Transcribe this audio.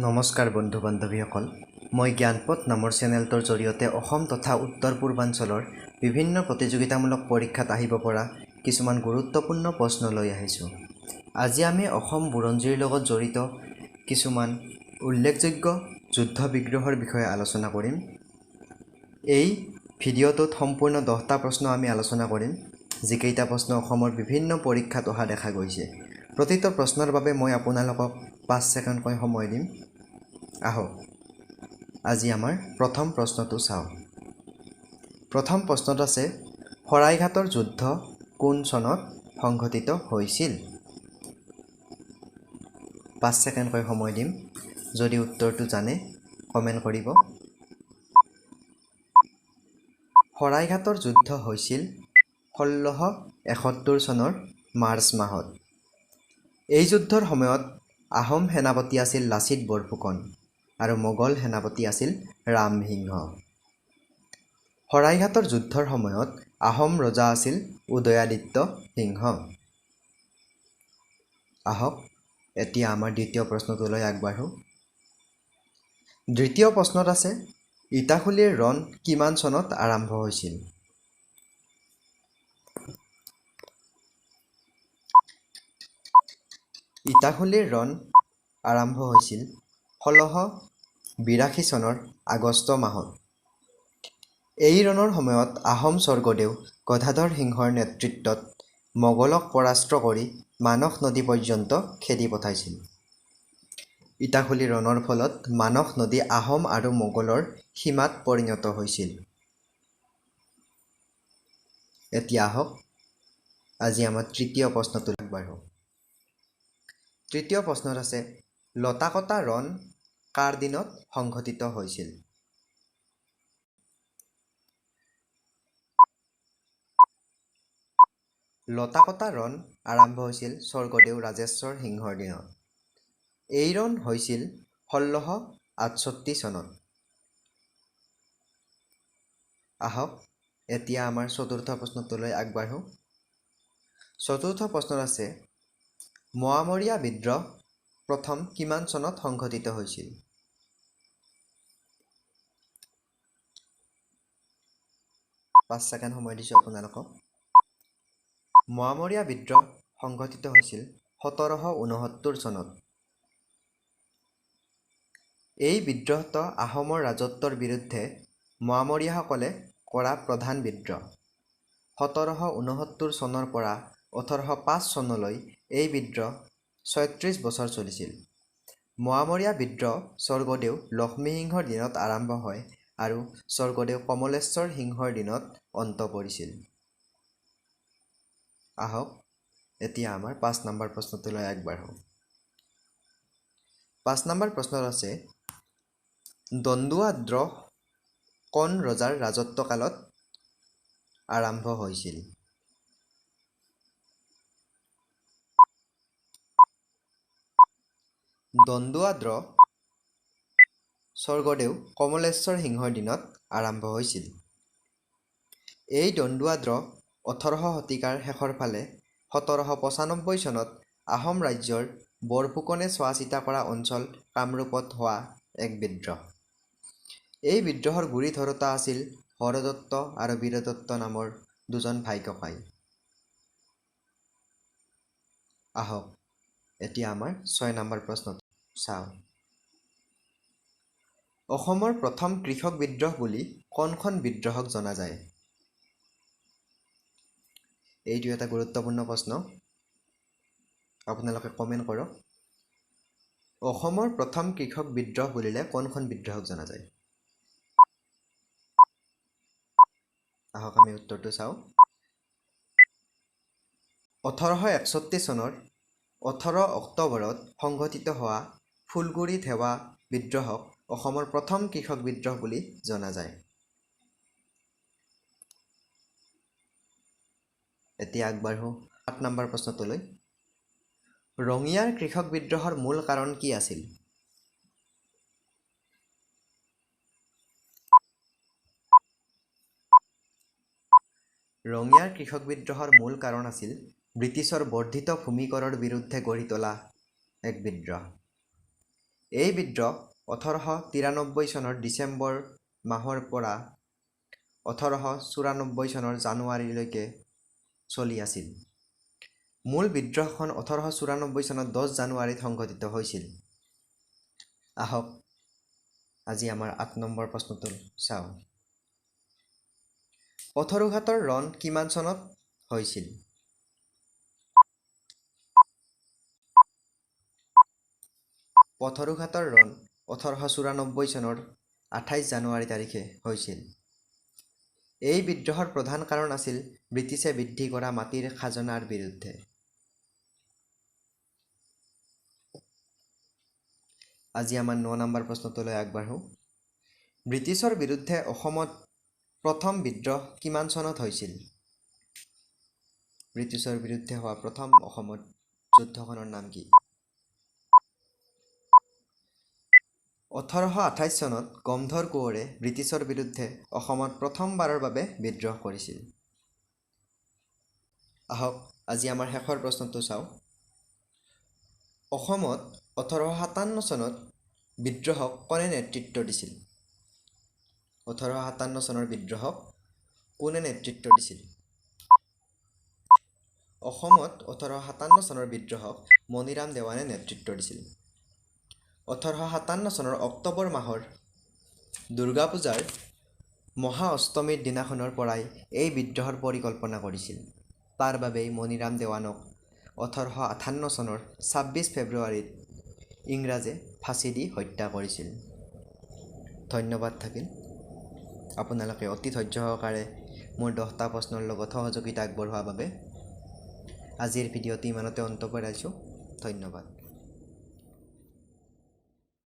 নমস্কাৰ বন্ধু বান্ধৱীসকল, মই জ্ঞানপথ নামৰ চেনেলটোৰ জৰিয়তে অসম তথা উত্তৰ পূৰ্বাঞ্চলৰ বিভিন্ন প্ৰতিযোগিতামূলক পৰীক্ষাত আহিব পৰা কিছুমান গুৰুত্বপূৰ্ণ প্ৰশ্ন লৈ আহিছোঁ। আজি আমি অসম বুৰঞ্জীৰ লগত জড়িত কিছুমান উল্লেখযোগ্য যুদ্ধ বিগ্ৰহৰ বিষয়ে আলোচনা কৰিম। এই ভিডিঅ'টোত সম্পূৰ্ণ 10টা প্ৰশ্ন আমি আলোচনা কৰিম, যিকেইটা প্ৰশ্ন অসমৰ বিভিন্ন পৰীক্ষাত অহা দেখা গৈছে। প্ৰতিটো প্ৰশ্নৰ বাবে মই আপোনালোকক 5 ছেকেণ্ডকৈ সময় দিম। আহক আজি আমাৰ প্ৰথম প্ৰশ্নটো চাওঁ। প্ৰথম প্ৰশ্নত আছে, শৰাইঘাটৰ যুদ্ধ কোন চনত সংঘটিত হৈছিল? 5 ছেকেণ্ডকৈ সময় দিম। যদি উত্তৰটো জানে কমেণ্ট কৰিব। শৰাইঘাটৰ যুদ্ধ হৈছিল 1671 চনৰ মাৰ্চ মাহত। এই যুদ্ধৰ সময়ত আহোম সেনাপতি আছিল লাচিত বৰফুকন আৰু মোগল সেনাপতি আছিল ৰামসিংহ। শৰাইঘাটৰ যুদ্ধৰ সময়ত আহোম ৰজা আছিল উদয়াদিত্য সিংহ। আহক এতিয়া আমাৰ দ্বিতীয় প্ৰশ্নটোলৈ আগবাঢ়ো। দ্বিতীয় প্ৰশ্নত আছে, ইটাখুলিৰ ৰণ কিমান চনত আৰম্ভ হৈছিল? ইটাখুলিৰ ৰণ আৰম্ভ হৈছিল 1682 চনৰ আগষ্ট মাহত। এই ৰণৰ সময়ত আহোম স্বৰ্গদেউ গদাধৰ সিংহৰ নেতৃত্বত মোগলক পৰাস্ত কৰি মানস নদী পৰ্যন্ত খেদি পঠাইছিল। ইটাখুলি ৰণৰ ফলত মানস নদী আহোম আৰু মোগলৰ সীমাত পৰিণত হৈছিল। এতিয়া আহক আজি আমাৰ তৃতীয় প্ৰশ্নটো আগবাঢ়ো। তৃতীয় প্ৰশ্নত আছে, লতাকটা ৰণ কাৰ দিনত সংঘটিত হৈছিল? লতাকটা ৰণ আৰম্ভ হৈছিল স্বৰ্গদেউ ৰাজেশ্বৰ সিংহৰ দিনত। এই ৰণ হৈছিল 1668 চনত। আহক এতিয়া আমাৰ চতুৰ্থ প্ৰশ্নটোলৈ আগবাঢ়ো। চতুৰ্থ প্ৰশ্নত আছে, মোৱামৰীয়া বিদ্ৰোহ প্ৰথম কিমান চনত সংঘটিত হৈছিল? পাঁচ ছেকেণ্ড সময় দিছোঁ আপোনালোকক। মোৱামৰীয়া বিদ্ৰোহ সংঘটিত হৈছিল 1769 চনত। এই বিদ্ৰোহটো আহোমৰ ৰাজত্বৰ বিৰুদ্ধে মোৱামৰীয়াসকলে কৰা প্ৰধান বিদ্ৰোহ। 1769 চনৰ পৰা 1805 চনলৈ এই বিদ্ৰোহ 36 বছৰ চলিছিল। মোৱামৰীয়া বিদ্ৰোহ স্বৰ্গদেউ লক্ষ্মীসিংহৰ দিনত আৰম্ভ হয় আৰু স্বৰ্গদেউ কমলেশ্বৰ সিংহৰ দিনত অন্ত পৰিছিল। আহক এতিয়া আমাৰ 5 নম্বৰ প্ৰশ্নটোলৈ আগবাঢ়ো। 5 নম্বৰ প্ৰশ্নত আছে, দন্দুৱা দ্ৰোহ কোন ৰজাৰ ৰাজত্বকালত আৰম্ভ হৈছিল? দন্দুৱা দ্ৰোহ স্বৰ্গদেউ কমলেশ্বৰ সিংহৰ দিনত আৰম্ভ হৈছিল। এই দন্দুৱা দ্ৰোহ 18 শতিকাৰ শেষৰ ফালে 1795 চনত আহোম ৰাজ্যৰ বৰফুকনে চোৱাচিতা কৰা অঞ্চল কামৰূপত হোৱা এক বিদ্ৰোহ। এই বিদ্ৰোহৰ গুৰি ধৰোঁতা আছিল হৰদত্ত আৰু বীৰদত্ত নামৰ দুজন ভাই ককাই। আহক এতিয়া আমাৰ 6 নম্বৰ প্ৰশ্নটো চাওঁ। অসমৰ প্ৰথম কৃষক বিদ্ৰোহ বুলি কোনখন বিদ্ৰোহক জনা যায়? এইটো এটা গুৰুত্বপূৰ্ণ প্ৰশ্ন, আপোনালোকে কমেণ্ট কৰক। অসমৰ প্ৰথম কৃষক বিদ্ৰোহ বুলিলে কোনখন বিদ্ৰোহক জনা যায়? আহক আমি উত্তৰটো চাওঁ। 1861 চনৰ 18 অক্টোবৰত সংঘটিত হোৱা ফুলগুৰি ধেৱা বিদ্ৰোহক অসমৰ প্ৰথম কৃষক বিদ্ৰোহ বুলি জনা যায়। এতিয়া আগবাঢ়ো 7 নম্বৰ প্ৰশ্নটোলৈ। ৰঙিয়াৰ কৃষক বিদ্ৰোহৰ মূল কাৰণ কি আছিল? ৰঙিয়াৰ কৃষক বিদ্ৰোহৰ মূল কাৰণ আছিল ব্ৰিটিছৰ বৰ্ধিত ভূমি কৰৰ বিৰুদ্ধে গঢ়ি তোলা এক বিদ্ৰোহ। এই বিদ্ৰোহ 1893 চনৰ ডিচেম্বৰ মাহৰ পৰা 1894 চনৰ জানুৱাৰীলৈকে চলি আছিল। মূল বিদ্ৰোহখন 1894 চনৰ 10 জানুৱাৰীত সংঘটিত হৈছিল। আহক আজি আমাৰ 8 নম্বৰ প্ৰশ্নটো চাওঁ। পথৰুঘাটৰ ৰণ কিমান চনত হৈছিল? পথৰুঘাটৰ ৰণ 1894 চনৰ 28 জানুৱাৰী তাৰিখে হৈছিল। এই বিদ্ৰোহৰ প্ৰধান কাৰণ আছিল ব্ৰিটিছে বৃদ্ধি কৰা মাটিৰ খাজনাৰ বিৰুদ্ধে। আজি আমাৰ 9 নম্বৰ প্ৰশ্নটোলৈ আগবাঢ়ো। ব্ৰিটিছৰ বিৰুদ্ধে অসমত প্ৰথম বিদ্ৰোহ কিমান চনত হৈছিল? ব্ৰিটিছৰ বিৰুদ্ধে হোৱা প্ৰথম অসমত যুদ্ধখনৰ নাম কি? 1828 চনত গমধৰ কোঁৱৰে ব্ৰিটিছৰ বিৰুদ্ধে অসমত প্ৰথমবাৰৰ বাবে বিদ্ৰোহ কৰিছিল। আহক আজি আমাৰ শেষৰ প্ৰশ্নটো চাওঁ। অসমত 1857 চনত বিদ্ৰোহক কোনে নেতৃত্ব দিছিল? 1857 চনৰ বিদ্ৰোহক কোনে নেতৃত্ব দিছিল? অসমত 1857 চনৰ বিদ্ৰোহক মণিৰাম দেৱানে নেতৃত্ব দিছিল। 1857 চনৰ অক্টোবৰ মাহৰ দুৰ্গা পূজাৰ মহা অষ্টমীৰ দিনাখনৰ পৰাই এই বিদ্ৰোহৰ পৰিকল্পনা কৰিছিল। তাৰ বাবেই মণিৰাম দেৱানক 1858 চনৰ 26 ফেব্ৰুৱাৰীত ইংৰাজে ফাঁচি দি হত্যা কৰিছিল। ধন্যবাদ থাকিল। আপোনালোকে অতি ধৈৰ্য সহকাৰে মোৰ 10টা প্ৰশ্নৰ লগত সহযোগিতা আগবঢ়োৱাৰ বাবে। আজিৰ ভিডিঅ'টি ইমানতে অন্ত পেলাইছোঁ। ধন্যবাদ।